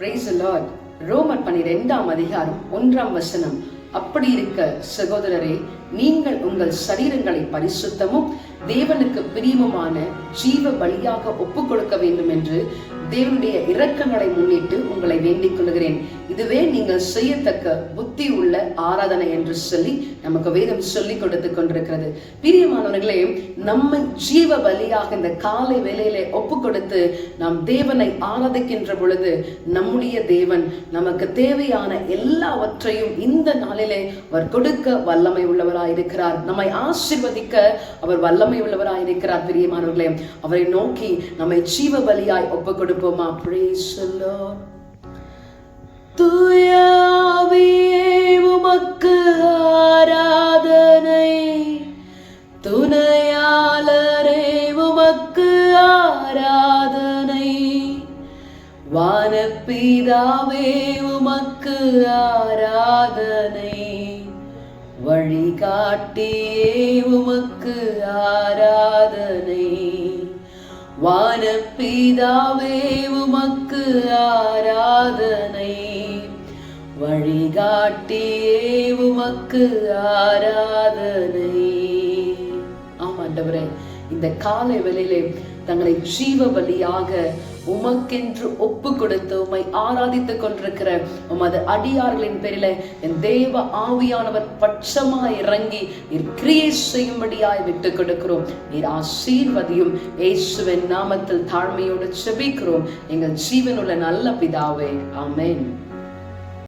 Praise the Lord. ரோமர் 12:1 அப்படி இருக்க சகோதரரே, நீங்கள் உங்கள் சரீரங்களை பரிசுத்தமும் தேவனுக்கு பிரியமுமான ஜீவ பலியாக ஒப்புக் கொடுக்க வேண்டும் என்று தேவனுடைய இரக்கங்களை முன்னிட்டு உங்களை வேண்டிக் கொள்கிறேன். இதுவே நீங்கள் செய்யத்தக்க புத்தி உள்ள ஆராதனை என்று சொல்லி நமக்கு வேதம் சொல்லிக் கொடுத்து கொண்டிருக்கிறது. பிரியமானவர்களே, நம்ம ஜீவ பலியாக இந்த காலை வேளையிலே ஒப்பு கொடுத்து நாம் தேவனை ஆராதிக்கின்ற பொழுது நம்முடைய தேவன் நமக்கு தேவையான எல்லாவற்றையும் இந்த நாளிலே அவர் கொடுக்க வல்லமை உள்ளவராயிருக்கிறார். நம்மை ஆசீர்வதிக்க அவர் வல்லமை உள்ளவராயிருக்கிறார். பிரியமானவர்களே, அவரை நோக்கி நம்மை ஜீவ பலியாய் ஒப்பு கொடுப்போமா? Praise the Lord. தூய ஆவியே உமக்கு ஆராதனை, துணையாளரே உமக்கு ஆராதனை, வானபிதாவே உமக்கு ஆராதனை, வழிகாட்டியே உமக்கு ஆராதனை, வானபிதாவே உமக்கு ஆராதனை, வழிகாட்டியே உமக்கு ஆராதனை. ஆமாண்டவரே, இந்த காலை வேளையிலே தங்களை ஜீவ பலியாக உமக்கென்று ஒப்பு கொடுத்து உம்மை ஆராதித்துக் கொண்டிருக்கிற உமது அடியார்களின் பேரில என் தேவ ஆவியானவர் பட்சமாய் இறங்கி நீர் கிரியை செய்யும்படியாய் விட்டுக் கொடுக்கிறோம். நீர் ஆசீர்வதியும். இயேசுவின் நாமத்தில் தாழ்மையோடு ஜெபிக்கிறோம் எங்கள் ஜீவனுள்ள நல்ல பிதாவே. ஆமென்.